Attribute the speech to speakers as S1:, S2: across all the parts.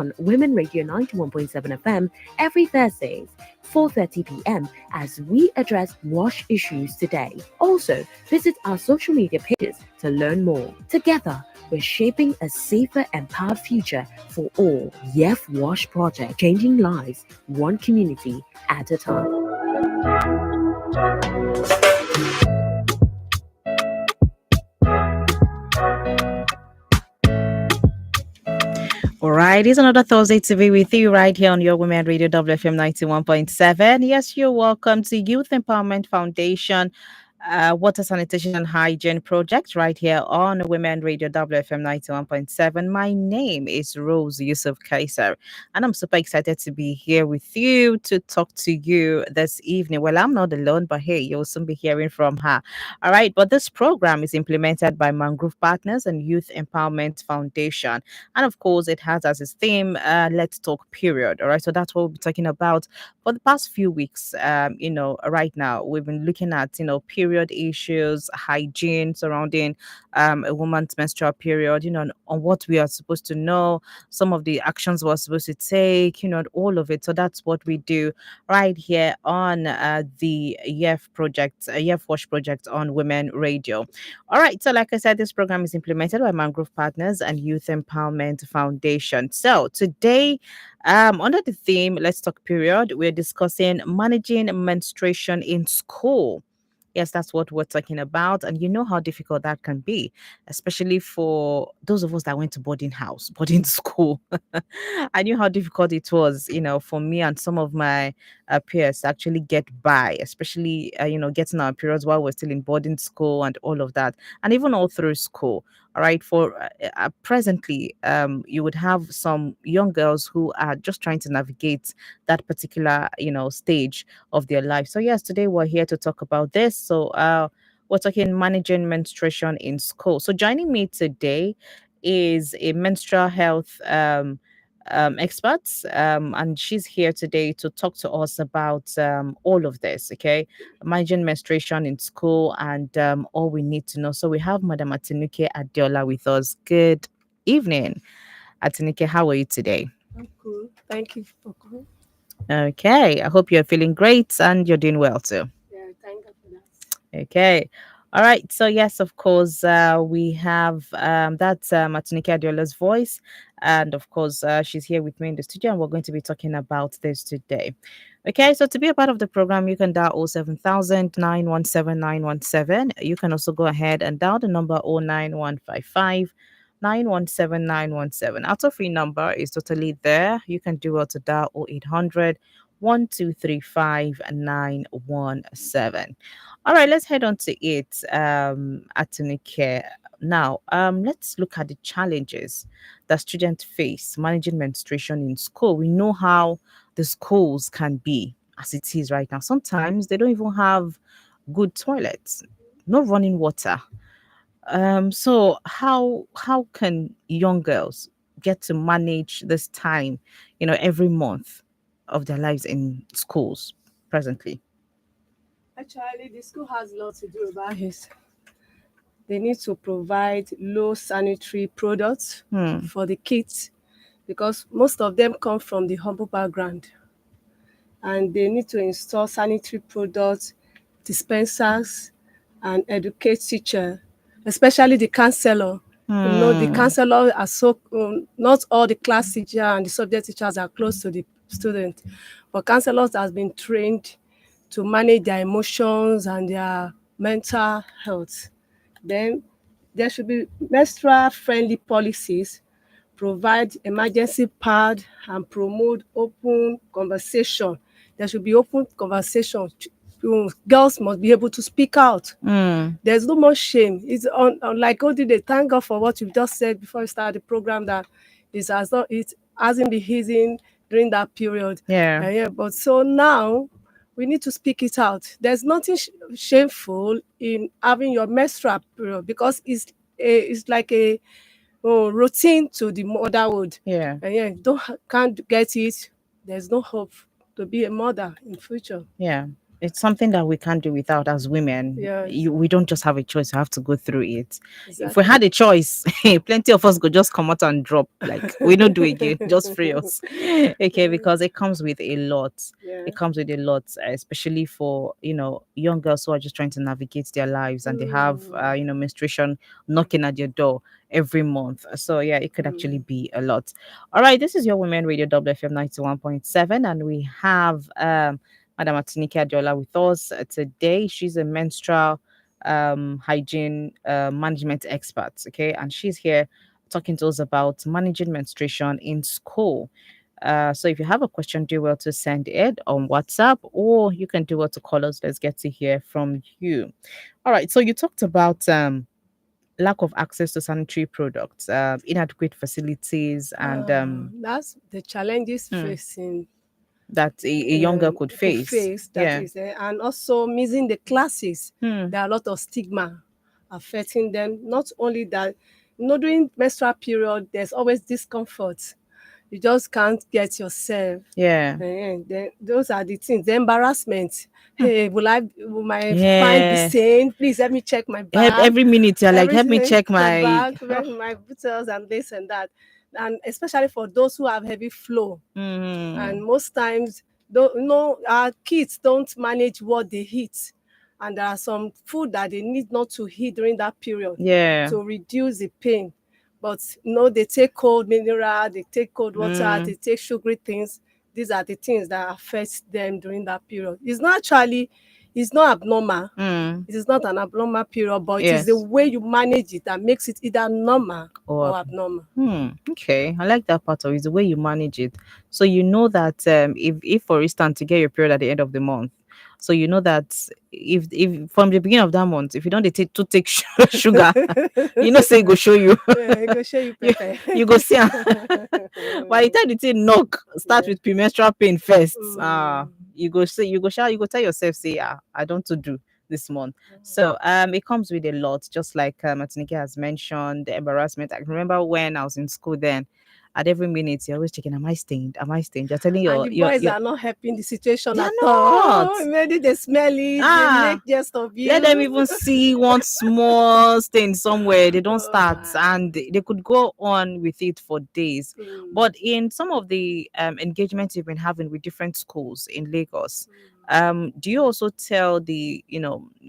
S1: on Women Radio 91.7 FM every Thursdays, 4:30 p.m. as we address wash issues today. Also, visit our social media pages to learn more. Together, we're shaping a safer, empowered future for all. Yef Wash Project, changing lives, one community at a time.
S2: All right, it's another Thursday to be with you right here on your Women Radio WFM 91.7. Yes, you're welcome to Youth Empowerment Foundation Water Sanitation and Hygiene Project right here on Women Radio WFM 91.7. My name is Rose Yusuf Kaiser, and I'm super excited to be here with you to talk to you this evening. Well, I'm not alone, but hey, you'll soon be hearing from her. All right, but this program is implemented by Mangrove Partners and Youth Empowerment Foundation. And of course, it has as its theme, Let's Talk Period. All right, so that's what we'll be talking about for the past few weeks. Right now, we've been looking at, period issues, hygiene surrounding a woman's menstrual period, on what we are supposed to know, some of the actions we're supposed to take, all of it. So that's what we do right here on the Yef Wash Project on Women Radio. All right. So, like I said, this program is implemented by Mangrove Partners and Youth Empowerment Foundation. So, today, under the theme, Let's Talk Period, we're discussing managing menstruation in school. Yes, that's what we're talking about. And you know how difficult that can be, especially for those of us that went to boarding school. I knew how difficult it was, for me and some of my peers to actually get by, especially, getting our periods while we're still in boarding school and all of that. And even all through school. All right. For presently, you would have some young girls who are just trying to navigate that particular, stage of their life. So yes, today we're here to talk about this. So we're talking managing menstruation in school. So joining me today is a menstrual health expert, and she's here today to talk to us about all of this. Okay, managing menstruation in school and all we need to know. So we have Madam Atinuke Adiola with us. Good evening, Atinuke. How are you today?
S3: I'm cool. Thank you for calling.
S2: Okay, I hope you're feeling great and you're doing well too.
S3: Yeah, thank you for that.
S2: Okay. All right. So yes, of course, we have that's Matinika Adiola's voice, and of course, she's here with me in the studio, and we're going to be talking about this today. Okay. So to be a part of the program, you can dial 07000 You can also go ahead and dial the number 09155 Our toll free number is totally there. You can do well to dial 0800 1235917. All right, let's head on to it, Atunike. Now, let's look at the challenges that students face managing menstruation in school. We know how the schools can be as it is right now. Sometimes they don't even have good toilets, no running water. So how can young girls get to manage this time, every month of their lives in schools presently?
S3: Actually, the school has a lot to do about it. They need to provide low sanitary products
S2: Hmm.
S3: for the kids because most of them come from the humble background, and they need to install sanitary products, dispensers, and educate teacher, especially the counselor. The
S2: Hmm.
S3: counselor are so not all the class teacher and the subject teachers are close to the student, but counselors has been trained to manage their emotions and their mental health. Then there should be menstrual friendly policies, provide emergency pad, and promote open conversation. There should be open conversation. Girls must be able to speak out.
S2: Hmm.
S3: There's no more shame. It's on like Odile, thank God for what you've just said before we start the program, that it hasn't been easy during that period.
S2: Yeah.
S3: Yeah, but so now we need to speak it out. There's nothing shameful in having your menstrual period because it's like a routine to the motherhood.
S2: Yeah.
S3: And yeah, don't can't get it. There's no hope to be a mother in future.
S2: Yeah. it's something that we can't do without as women.
S3: Yes,
S2: We don't just have a choice, we have to go through it. If we
S3: exactly.
S2: had a choice, plenty of us could just come out and drop, like we don't do again, just free us. Okay,
S3: Mm,
S2: because it comes with a lot.
S3: yeah.
S2: It comes with a lot, especially for young girls who are just trying to navigate their lives, and they have
S3: Mm,
S2: menstruation knocking at your door every month. So yeah, it could actually
S3: mm.
S2: be a lot. All right, this is your Women Radio WFM 91.7, and we have Madam Atinike Adiola with us today. She's a menstrual hygiene management expert, okay, and she's here talking to us about managing menstruation in school. So if you have a question, do well to send it on WhatsApp, or you can do well to call us. Let's get to hear from you. All right. So you talked about lack of access to sanitary products, inadequate facilities, and
S3: That's the challenges
S2: hmm,
S3: facing
S2: that a young girl could
S3: could
S2: face.
S3: face, that
S2: Yeah.
S3: is, and also missing the classes.
S2: Hmm.
S3: There are a lot of stigma affecting them. Not only that, during menstrual period, there's always discomfort. You just can't get yourself.
S2: Yeah.
S3: Then those are the things. The embarrassment. Hey, will my find be
S2: Yeah.
S3: sane? Please help me check my bag.
S2: Every minute you're like, help me
S3: Everything,
S2: check
S3: my
S2: my.
S3: bag, where my bottles and this and that. And especially for those who have heavy flow. And
S2: Mm,
S3: most times, our kids don't manage what they eat. And there are some food that they need not to eat during that period
S2: yeah.
S3: to reduce the pain. But they take cold mineral, they take cold water,
S2: Mm,
S3: they take sugary things. These are the things that affect them during that period. It's not abnormal.
S2: mm,
S3: It is not an abnormal period, but it is the
S2: yes.
S3: way you manage it that makes it either normal
S2: Or
S3: or abnormal.
S2: okay. I like that part of it, the way you manage it. So you know that if for instance you get your period at the end of the month, so you know that if from the beginning of that month, if you don't take to take sugar, say it go show you.
S3: Yeah, I go show you
S2: you
S3: pepper.
S2: you go see am. By the time the thing knock, start
S3: Yeah.
S2: with premenstrual pain first.
S3: Mm.
S2: You go say you go shout, you go tell yourself, say, I don't to do this month. So it comes with a lot, just like Matinike has mentioned, the embarrassment. I remember when I was in school then, at every minute you're always checking, am I stained? Am I stained? You're telling
S3: And
S2: your
S3: the
S2: your
S3: boys
S2: your
S3: are not helping the situation
S2: they're
S3: at all.
S2: not.
S3: Oh, maybe they smell it, they
S2: Ah,
S3: make jest of
S2: let them
S3: you.
S2: even see one small stain somewhere. They don't
S3: Oh
S2: start,
S3: my.
S2: and they could go on with it for days.
S3: Mm.
S2: But in some of the engagements you've been having with different schools in Lagos, do you also tell the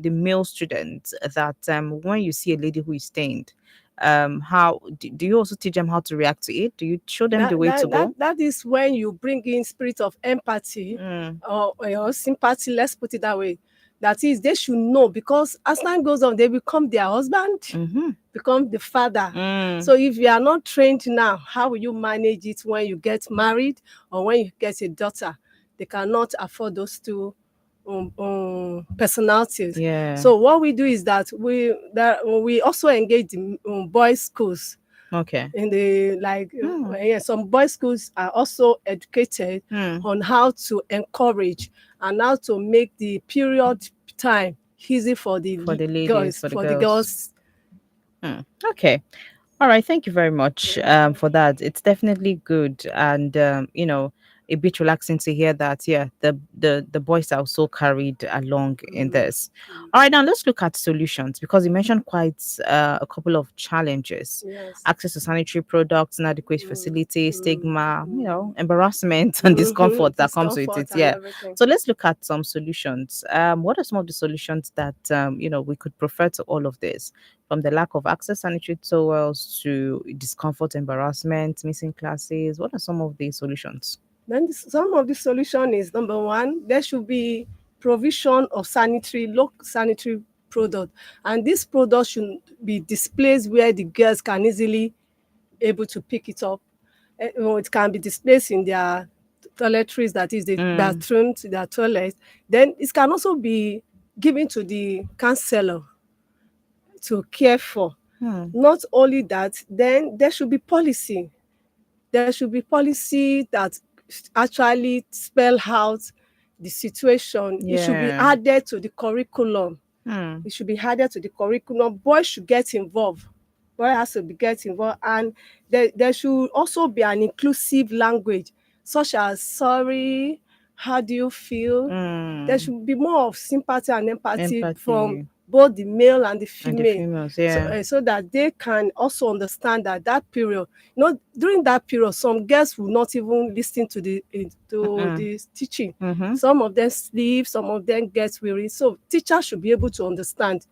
S2: male students that when you see a lady who is stained, how do you also teach them how to react to it? Do you show them the
S3: that
S2: way to
S3: that that
S2: go?
S3: that is when you bring in spirit of empathy
S2: Mm,
S3: or sympathy, let's put it that way. That is, they should know, because as time goes on they become their husband,
S2: mm-hmm,
S3: become the father.
S2: mm,
S3: So if you are not trained now, how will you manage it when you get married or when you get a daughter? They cannot afford those two personalities.
S2: yeah.
S3: So what we do is that we also engage the boys schools
S2: Okay.
S3: in the like
S2: Mm,
S3: yeah, some boys schools are also educated
S2: mm,
S3: on how to encourage and how to make the period time easy for
S2: for
S3: the
S2: the ladies,
S3: girls
S2: for the
S3: for the
S2: girls.
S3: girls.
S2: Okay. All right, thank you very much
S3: Yeah.
S2: for that. It's definitely good, and a bit relaxing to hear that. Yeah, the boys are also carried along in
S3: Mm,
S2: this. All right, now let's look at solutions, because you mentioned quite a couple of challenges:
S3: yes.
S2: access to sanitary products, inadequate
S3: Mm,
S2: facility,
S3: mm,
S2: stigma,
S3: mm.
S2: embarrassment and discomfort that comes with
S3: Discomfort
S2: it.
S3: and
S2: Yeah.
S3: everything.
S2: So let's look at some solutions. What are some of the solutions that we could prefer to all of this? From the lack of access sanitary towels to discomfort, embarrassment, missing classes. What are some of the solutions?
S3: Then some of the solution is, number one, there should be provision of local sanitary product, and this product should be displayed where the girls can easily able to pick it up. It can be displayed in their toiletries, that is the
S2: Mm,
S3: bathrooms, their toilets. Then it can also be given to the counselor to care for.
S2: hmm,
S3: Not only that, then there should be policy. There should be policy that actually spell out the situation. It should be
S2: yeah.
S3: added to the curriculum.
S2: Hmm,
S3: It should be added to the curriculum. Boys should get involved. Boy has to be get involved, and there should also be an inclusive language, such as sorry, How do you feel? There
S2: Mm.
S3: should be more of sympathy and empathy from
S2: Empathy
S3: both the male and the
S2: and the
S3: female,
S2: females,
S3: so
S2: yeah.
S3: so that they can also understand that period, during that period, some girls will not even listen to
S2: Mm-mm.
S3: the teaching.
S2: Mm-hmm.
S3: Some of them sleep, some of them get weary. So teachers should be able to understand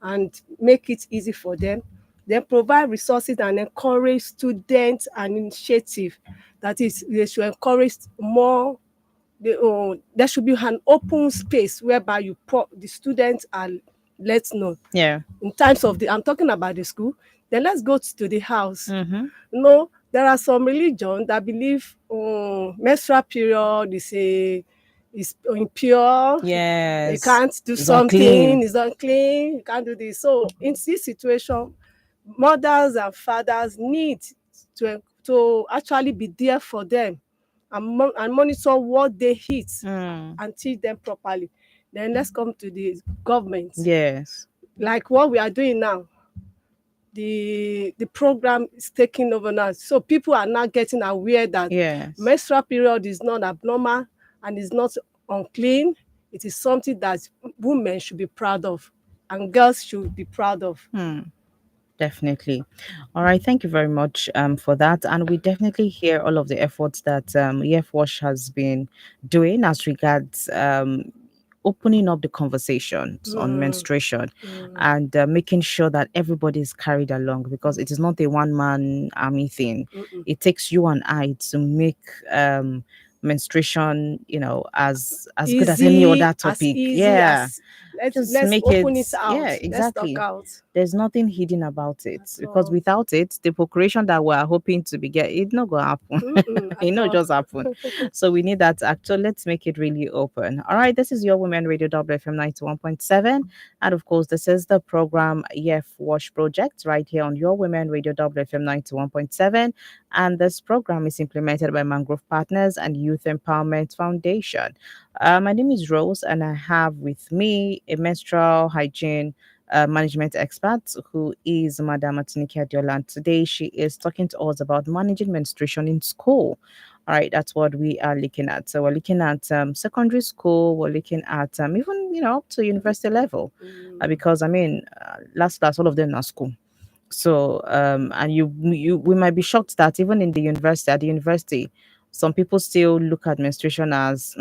S3: and make it easy for them. Then provide resources and encourage students and initiative. That is, they should encourage more. There should be an open space whereby the students are let know.
S2: Yeah.
S3: In terms of I'm talking about the school. Then let's go to the house.
S2: Mm-hmm.
S3: There are some religion that believe menstrual period is impure. You
S2: Yes.
S3: can't do
S2: It's unclean.
S3: something, it's unclean, you can't do this. So in this situation, mothers and fathers need to actually be there for them and monitor what they eat
S2: Mm.
S3: and teach them properly. Then let's come to the government.
S2: Yes.
S3: Like what we are doing now, the program is taking over now. So people are now getting aware that
S2: Yes.
S3: menstrual period is not abnormal and is not unclean. It is something that women should be proud of and girls should be proud of.
S2: Definitely. All right. Thank you very much for that. And we definitely hear all of the efforts that Yef Wash has been doing as regards opening up the conversations on
S3: Mm,
S2: menstruation
S3: mm,
S2: and making sure that everybody is carried along because it is not a one man army thing.
S3: mm-mm.
S2: It takes you and I to make menstruation, as good as any
S3: Easy,
S2: other
S3: as
S2: topic.
S3: easy
S2: Yeah,
S3: as
S2: just
S3: let's
S2: make it,
S3: open it
S2: yeah,
S3: out. Let's talk
S2: exactly.
S3: out
S2: There's nothing hidden about it
S3: at
S2: because
S3: all.
S2: without it the procreation that we're hoping to be get, it not gonna happen.
S3: Mm-mm,
S2: It
S3: at
S2: not
S3: all.
S2: just happen. So we need that act. So let's make it really open. All right, this is your Women Radio WFM 91.7, and of course this is the program Yef Wash Project right here on your Women Radio WFM 91.7, and this program is implemented by Mangrove Partners and Youth Empowerment Foundation. My name is Rose, and I have with me a menstrual hygiene management expert who is Madam Atinike Adiola. And today she is talking to us about managing menstruation in school. All right, that's what we are looking at. So we're looking at secondary school. We're looking at even up to university level,
S3: Mm,
S2: because I mean, last class all of them are school. So, and we might be shocked that even in the university, at the university, some people still look at menstruation as,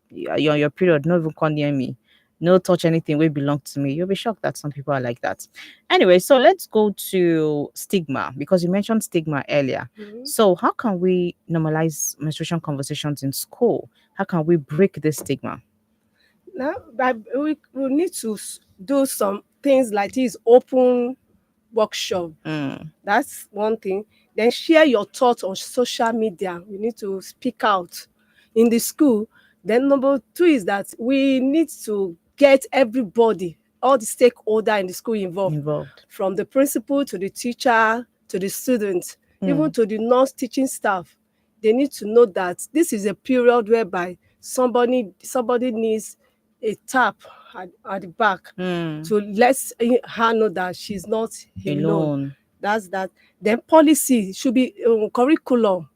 S2: your period, no even come near me, no touch anything will belong to me. You'll be shocked that some people are like that. Anyway, so let's go to stigma because you mentioned stigma earlier.
S3: mm.
S2: So, how can we normalize menstruation conversations in school? How can we break this stigma?
S3: Now, but we need to do some things like this open workshop.
S2: Mm,
S3: That's one thing. Then share your thoughts on social media. We need to speak out in the school. Then number two is that we need to get everybody, all the stakeholder in the school involved,
S2: involved.
S3: from the principal to the teacher to the students, even
S2: Mm,
S3: to the non-teaching staff. They need to know that this is a period whereby somebody needs a tap at the back
S2: mm,
S3: to let her know that she's not alone.
S2: alone.
S3: That's that. Then policy should be curriculum.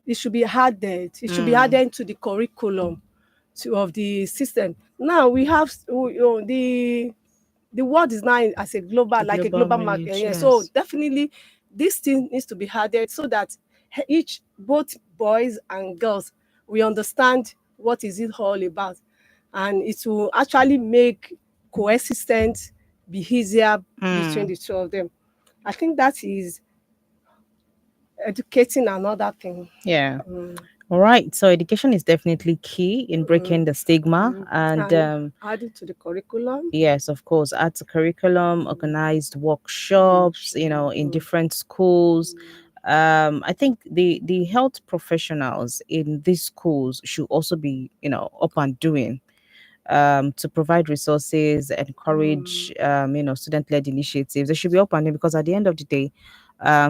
S3: It should be added. It should be
S2: Mm,
S3: added into the curriculum of the system. Now we have the world is now as a global,
S2: the
S3: like a
S2: global
S3: global market.
S2: village,
S3: Yeah. So
S2: yes.
S3: definitely this thing needs to be added so that both boys and girls, we understand what is it all about, and it will actually make coexistence be easier between
S2: Mm,
S3: the two of them. I think that is educating another thing.
S2: yeah.
S3: Mm,
S2: All right. So education is definitely key in breaking the stigma. And
S3: and adding to the curriculum.
S2: yes, of course, add to curriculum, organized workshops, in different schools. I think the health professionals in these schools should also be, up and doing to provide resources, encourage, student-led initiatives. They should be open because at the end of the day,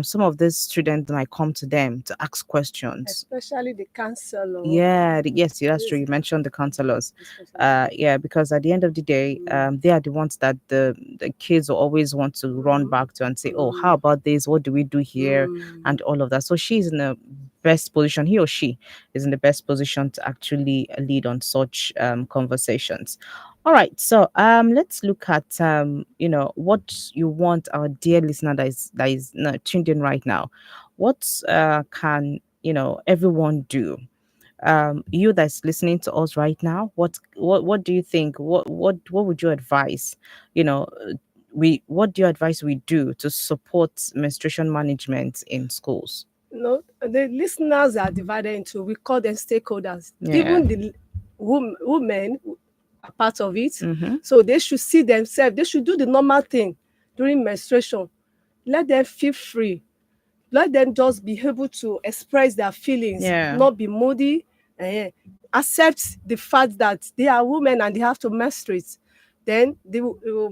S2: some of these students might come to them to ask questions.
S3: Especially the counselor.
S2: Yeah, yes, that's true.
S3: Yes,
S2: You mentioned the counselors.
S3: especially.
S2: Yeah, because at the end of the day, they are the ones that the kids will always want to run back to and say, "Oh, how about this? What do we do here?" and all of that. So she's in a best position, he or she is in the best position to actually lead on such conversations. All right, so let's look at what you want our dear listener that is tuned in right now. What can everyone do? You that's listening to us right now, what do you think? What would you advise? You know, we what do you advise we do to support menstruation management in schools?
S3: No, the listeners are divided into, we call them stakeholders.
S2: Yeah.
S3: Even the women are part of it.
S2: Mm-hmm.
S3: So they should see themselves. They should do the normal thing during menstruation. Let them feel free. Let them just be able to express their feelings,
S2: Yeah.
S3: not be moody. Accept the fact that they are women and they have to menstruate. Then the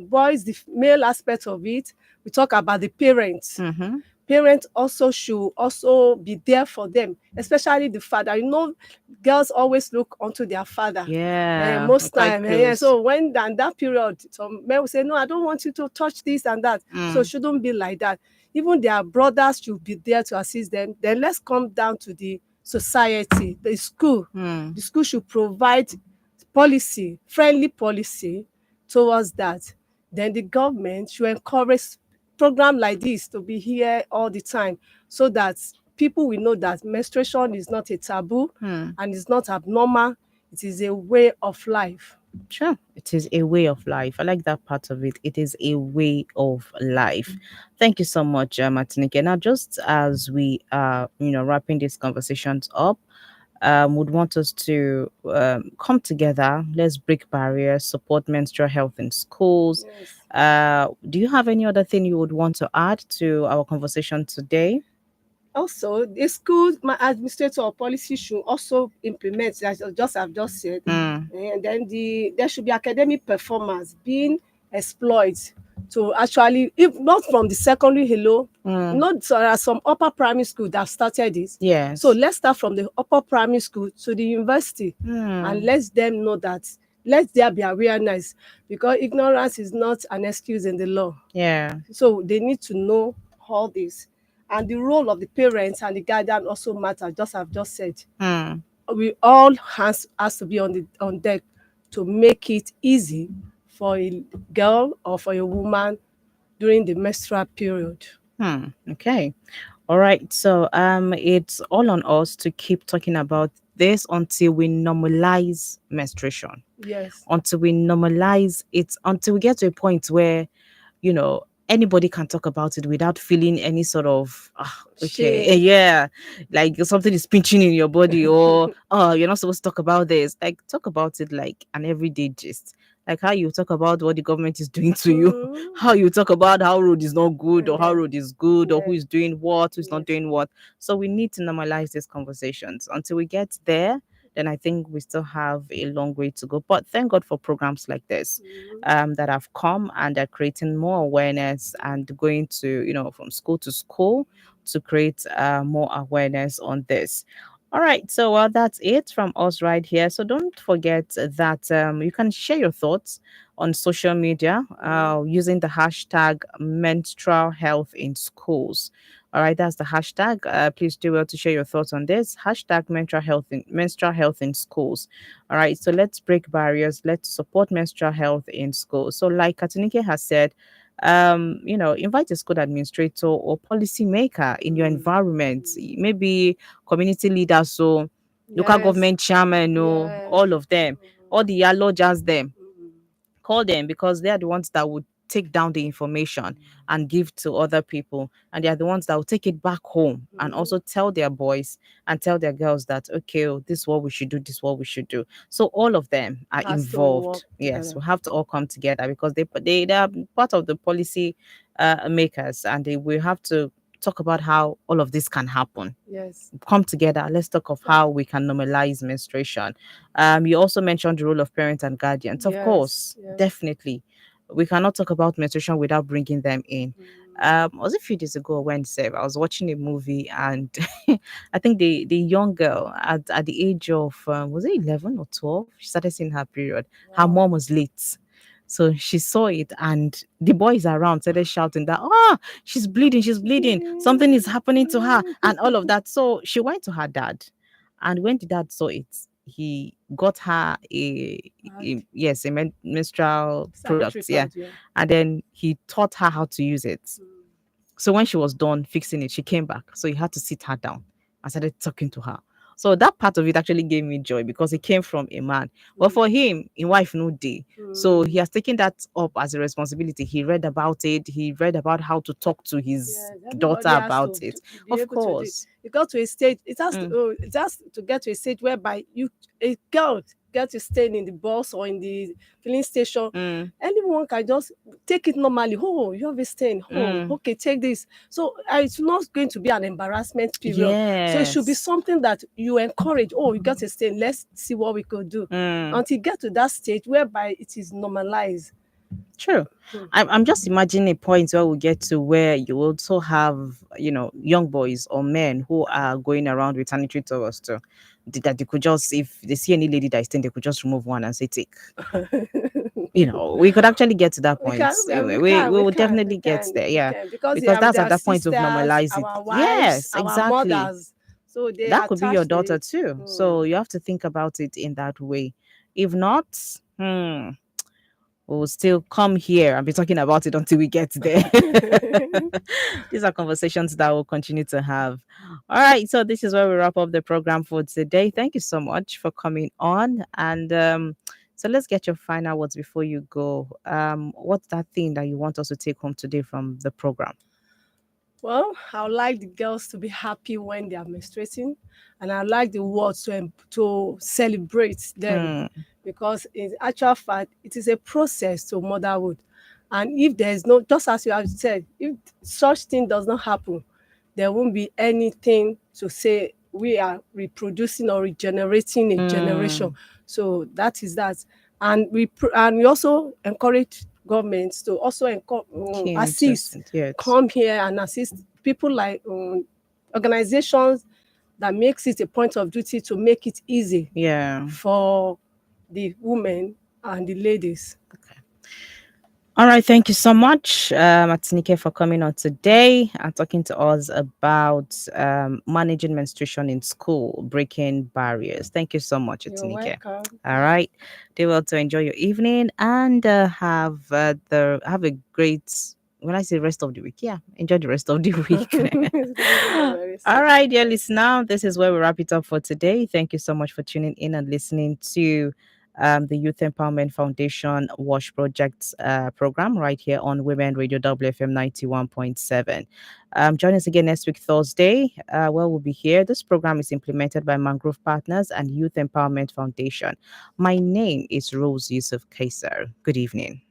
S3: boys, the male aspect of it, we talk about the parents.
S2: Mm-hmm.
S3: Parents also should also be there for them, especially the father. Girls always look onto their father.
S2: Yeah,
S3: Most
S2: quite
S3: time, yeah.
S2: close.
S3: So when that period, some men will say, "No, I don't want you to touch this and that." So it
S2: Mm.
S3: shouldn't be like that. Even their brothers should be there to assist them. Then let's come down to the society, the school.
S2: Mm.
S3: The school should provide policy, friendly policy towards that. Then the government should encourage program like this to be here all the time, so that people will know that menstruation is not a taboo
S2: Hmm.
S3: and it's not abnormal. It is a way of life.
S2: Sure, it is a way of life. I like that part of it. It is a way of life. Thank you so much, Martinike. Now, just as we are, wrapping these conversations up, would want us to come together. Let's break barriers, support menstrual health in schools.
S3: Yes.
S2: Do you have any other thing you would want to add to our conversation today?
S3: Also, the school administrator or policy should also implement, as I've just said,
S2: Mm.
S3: and then there should be academic performance being exploited to actually, if not from the secondary hello,
S2: Mm.
S3: not, so there are some upper primary school that started this. So
S2: Yes.
S3: let's start from the upper primary school to the university, and
S2: Mm.
S3: let them know that, let there be awareness, because ignorance is not an excuse in the law.
S2: Yeah.
S3: So they need to know all this. And the role of the parents and the guardian also matter, just I've just said.
S2: Mm.
S3: We all has to be on deck to make it easy for a girl or for a woman during the menstrual period.
S2: Okay. All right. So it's all on us to keep talking about this until we normalize menstruation.
S3: Yes.
S2: Until we normalize it, until we get to a point where anybody can talk about it without feeling any sort of okay,
S3: Shame.
S2: yeah, like something is pinching in your body, or oh, you're not supposed to talk about this. Like, talk about it like an everyday gist, like how you talk about what the government is doing to you,
S3: Mhm.
S2: how you talk about how road is not good or how
S3: Yeah.
S2: road is good, or who
S3: Yes.
S2: is doing what, who's not
S3: Yes.
S2: doing what. So we need to normalize these conversations. Until we get there, then I think we still have a long way to go. But thank God for programs like this
S3: Mhm.
S2: that have come and are creating more awareness and going to, from school to school to create more awareness on this. All right, so that's it from us right here. So don't forget that you can share your thoughts on social media using the hashtag menstrual health in schools. All right, that's the hashtag. Please do well to share your thoughts on this hashtag menstrual health in schools. All right, so let's break barriers. Let's support menstrual health in schools. So, like Katinike has said, invite a school administrator or policy maker in your environment, maybe community leaders, so local
S3: Yes.
S2: government chairman,
S3: Yes.
S2: all of them, all the yellow just them.
S3: Mhm.
S2: Call them because they are the ones that would take down the information and give to other people, and they are the ones that will take it back home and
S3: Mhm.
S2: also tell their boys and tell their girls that okay, this is what we should do, this is what we should do. So all of them are
S3: Has to work
S2: involved. Yes,
S3: together.
S2: we have to all come together because they are part of the policy makers, and they will have to talk about how all of this can happen.
S3: Yes.
S2: Come together. Let's talk of how we can normalize menstruation. You also mentioned the role of parents and guardians. Of
S3: Yes.
S2: course,
S3: Yes.
S2: definitely. We cannot talk about menstruation without bringing them in. Was it a few days ago or Wednesday? I was watching a movie, and I think the young girl at the age of was it 11 or 12? She started seeing her period. Her
S3: Wow.
S2: mom was late. So she saw it, and the boys around started shouting that, oh, she's bleeding, something is happening to her, and all of that. So she went to her dad, and when the dad saw it, he got her yes, a menstrual
S3: Sanitary
S2: product, yeah,
S3: pad, yeah.
S2: and then he taught her how to use it. So when she was done fixing it, she came back. So he had to sit her down and started talking to her. So that part of it actually gave me joy because it came from a man. But for him, in wife no day. So he has taken that up as a responsibility. He read about it. He read about how to talk to his
S3: Yes,
S2: daughter
S3: everybody has
S2: about
S3: to
S2: it.
S3: be
S2: Of
S3: able to do it.
S2: course.
S3: It got to a stage.
S2: Mm,
S3: It has to get to a stage whereby a girl get to stay in the bus or in the filling station.
S2: mm,
S3: Anyone can just take it normally. Oh, you have a stain. Oh,
S2: mm.
S3: okay, take this. So it's not going to be an embarrassment period. So it should be
S2: Yes.
S3: something that you encourage. Oh, you got a stain. Let's see what we could do
S2: Mm.
S3: until you get to that stage whereby it is normalized.
S2: True. I'm just imagining a point where we get to where you also have, young boys or men who are going around with sanitary towels too. That they could just, if they see any lady that is thin, they could just remove one and say, take. We could actually get to that
S3: We
S2: point.
S3: can, well,
S2: We will definitely get there.
S3: we
S2: Yeah.
S3: can, because
S2: Because that's
S3: they
S2: at
S3: are
S2: that point we've
S3: sisters,
S2: normalized it.
S3: our wives,
S2: Yes,
S3: our
S2: exactly.
S3: mothers, so they
S2: That could be your
S3: attach to
S2: daughter
S3: it.
S2: too. So you have to think about it in that way. If not, we'll still come here and be talking about it until we get there. These are conversations that we'll continue to have. All right. So this is where we wrap up the program for today. Thank you so much for coming on. And so let's get your final words before you go. What's that thing that you want us to take home today from the program?
S3: Well, I would like the girls to be happy when they are menstruating, and I like the world to celebrate them,
S2: Mm,
S3: because in actual fact, it is a process to motherhood. And if there is no, just as you have said, if such thing does not happen, there won't be anything to say we are reproducing or regenerating a generation.
S2: mm,
S3: So that is that. And we also encourage governments to also
S2: key
S3: assist,
S2: interesting. Yes.
S3: come here and assist people like organizations that makes it a point of duty to make it easy
S2: Yeah.
S3: for the women and the ladies.
S2: All right, thank you so much, Atinike, for coming on today and talking to us about managing menstruation in school, breaking barriers. Thank you so much,
S3: You're
S2: Atinike.
S3: welcome.
S2: All right, do well to enjoy your evening and have a great. When I say rest of the week, yeah, enjoy the rest of the week.
S3: Thank you very
S2: All
S3: much.
S2: right, dear listener, this is where we wrap it up for today. Thank you so much for tuning in and listening to the Youth Empowerment Foundation Wash Project program right here on Women Radio WFM 91.7. Join us again next week, Thursday, where we'll be here. This program is implemented by Mangrove Partners and Youth Empowerment Foundation. My name is Rose Yusuf Kaiser. Good evening.